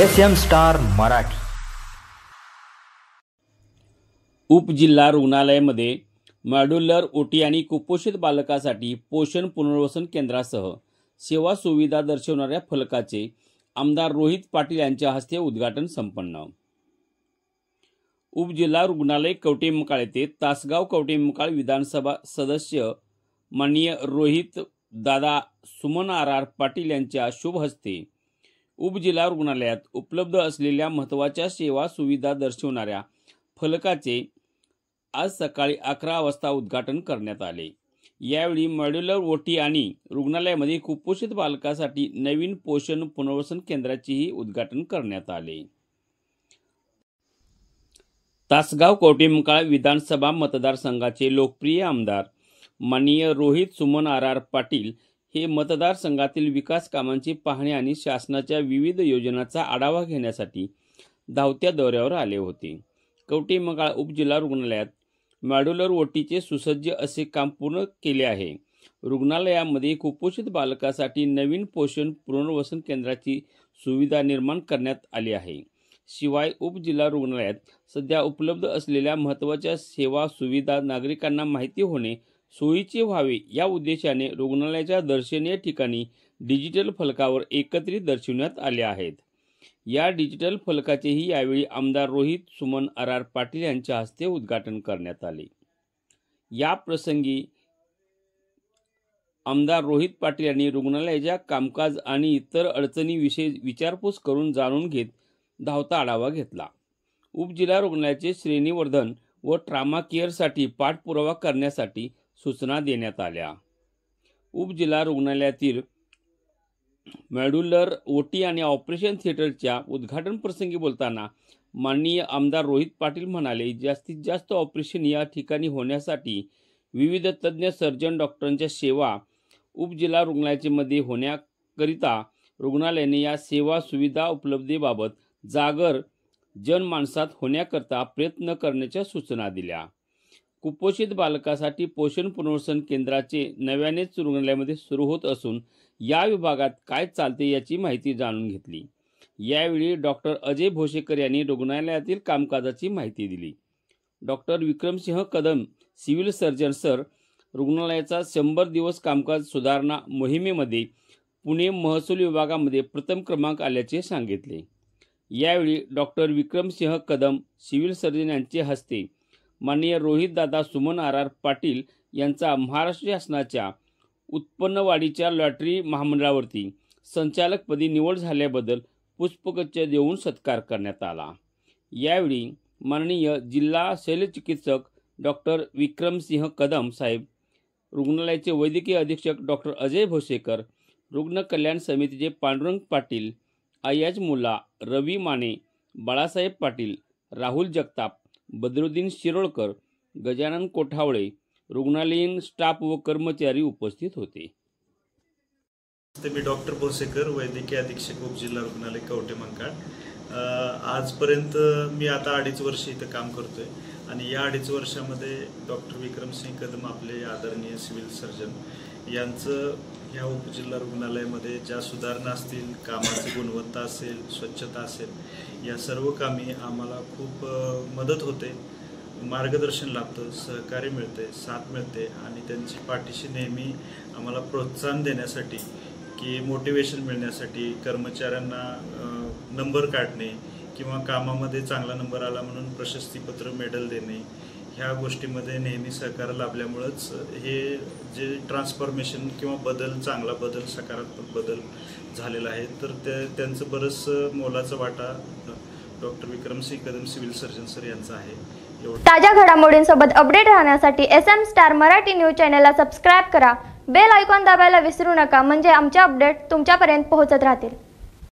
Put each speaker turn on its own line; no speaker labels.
SM star Marathi.
उपजिल्हा रुग्णालयामध्ये modular ओटी आणि कुपोषित बालकासाठी पोषण पुनर्वसन केंद्रासह सेवा सुविधा दर्शवणाऱ्या फलकाचे आमदार रोहित पाटील यांच्या हस्ते उद्घाटन संपन्न। उपजिल्हा रुग्णालय कवठेमहांकाळ येथे तासगाव कवठेमहांकाळ विधानसभा सदस्य माननीय रोहित दादा सुमन RR पाटील यांच्या शुभ हस्ते उपजिल्हा रुग्णालयात उपलब्ध असलेल्या महत्त्वाच्या सेवा सुविधा दर्शवणाऱ्या फलकाचे आज सकाळी 11 वाजता उद्घाटन करण्यात आले। यावेळी मॉड्यूलर ओटी आणि रुग्णालयामध्ये कुपोषित बालकासाठी नवीन पोषण पुनर्वसन केंद्राचेही उद्घाटन करण्यात आले। तासगाव कवठेमहांकाळ विधानसभा मतदारसंघाचे लोकप्रिय आमदार माननीय रोहित सुमन RR पाटील हे मतदारसंघातील विकास कामांची पाहणी आणि शासनाच्या विविध योजनांचा आढावा घेण्यासाठी धावत्या दौऱ्यावर आले होते। कवठेमहांकाळ उपजिल्हा रुग्णालयात मॉड्यूलर ओटीचे सुसज्ज असे काम पूर्ण केले आहे। रुग्णालयामध्ये कुपोषित बालकासाठी नवीन पोषण पुनर्वसन केंद्राची सुविधा निर्माण करण्यात आली आहे। शिवाय उपजिल्हा रुग्णालयात सध्या उपलब्ध असलेल्या महत्त्वाच्या सेवा सुविधा नागरिकांना माहिती होणे सोयीचे व्हावे या उद्देशाने रुग्णालयाच्या दर्शनीय ठिकाणी डिजिटल फलकावर एकत्रित दर्शविण्यात आले आहेत। या डिजिटल फलकाचेही यावेळी आमदार रोहित सुमन RR पाटील यांच्या हस्ते उद्घाटन करण्यात आले। या प्रसंगी आमदार रोहित पाटील यांनी रुग्णालयाच्या कामकाज आणि इतर अडचणींविषयी विचारपूस करून जाणून घेत धावता आढावा घेतला। उपजिल्हा रुग्णालयाचे श्रेणीवर्धन व ट्रामा केअरसाठी पाठपुरावा करण्यासाठी सूचना देण्यात आल्या। उपजिल्हा रुग्णालयातील मॉड्यूलर ओटी आणि ऑपरेशन थिएटरच्या उद्घाटन प्रसंगी बोलताना माननीय आमदार रोहित पाटील म्हणाले, जास्तीत जास्त ऑपरेशन या ठिकाणी होण्यासाठी विविध तज्ज्ञ सर्जन डॉक्टरांच्या सेवा उपजिल्हा रुग्णालयामध्ये होण्याकरिता रुग्णालयाने या सेवा सुविधा उपलब्धतेबाबत जागर जनमानसात होण्याकरता प्रयत्न करण्याच्या सूचना दिल्या। कुपोषित बालकासाठी पोषण पुनर्वसन केंद्राचे नव्यानेच रुग्णालयामध्ये सुरू होत असून या विभागात काय चालते याची माहिती जाणून घेतली। यावेळी डॉक्टर अजय भोसेकर यांनी रुग्णालयातील कामकाजाची माहिती दिली। Doctor Vikramsingh Kadam civil surgeon sir रुग्णालयाचा 100 दिवस कामकाज सुधारणा मोहिमेमध्ये पुणे महसूल विभागामध्ये प्रथम क्रमांक आल्याचे सांगितले। यावेळी doctor Vikramsingh Kadam civil surgeon यांचे हस्ते माननीय रोहित दादा सुमन RR पाटील यांचा महाराष्ट्र शासनाच्या उत्पन्न वाढीच्या लॉटरी महामंडळावरती संचालकपदी निवड झाल्याबद्दल पुष्पगुच्छ देऊन सत्कार करण्यात आला। यावेळी माननीय जिल्हा शल्यचिकित्सक डॉक्टर विक्रमसिंह कदम साहेब, रुग्णालयाचे वैद्यकीय अधीक्षक डॉक्टर अजय भोसेकर, रुग्ण कल्याण समितीचे पांडुरंग पाटील, अय्याज मुल्ला, रवी माने, बाळासाहेब पाटील, राहुल जगताप, बद्रुद्दीन शिरोळकर, गजानन कोठावळे, रुग्णालयीन स्टाफ व कर्मचारी उपस्थित होते।
मी डॉक्टर भोसेकर, वैद्यकीय अधीक्षक उपजिल्हा रुग्णालय कवठेमहांकाळ। आजपर्यंत मी आता 2.5 वर्ष इथं काम करतोय आणि या 2.5 वर्षामध्ये डॉक्टर विक्रमसिंह कदम आपले आदरणीय सिव्हिल सर्जन यांचं ह्या उपजिल्हा रुग्णालयामध्ये ज्या सुधारणा असतील, कामाची गुणवत्ता असेल, स्वच्छता असेल, या सर्व कामी आम्हाला खूप मदत होते, मार्गदर्शन लाभतं, सहकार्य मिळते, साथ मिळते आणि त्यांची पाठीशी नेहमी आम्हाला प्रोत्साहन देण्यासाठी की मोटिवेशन मिळण्यासाठी कर्मचाऱ्यांना नंबर काढणे किंवा कामामध्ये चांगला नंबर आला म्हणून प्रशस्तीपत्र मेडल देणे, ह्या गोष्टीमध्ये नेहमी सहकार्य लाभल्यामुळेच हे जे ट्रान्सफॉर्मेशन किंवा बदल, चांगला बदल, सकारात्मक बदल झालेला आहे। तर त्यांचं बरंच मोलाचा वाटा doctor Vikramsingh Kadam civil surgeon sir यांचा आहे।
ताज्या घडामोडींसोबत अपडेट राहण्यासाठी SM स्टार मराठी न्यूज चॅनलला सबस्क्राइब करा, बेल आयकॉन दाबायला विसरू नका, म्हणजे आमचे अपडेट तुमच्यापर्यंत पोहोचत राहतील।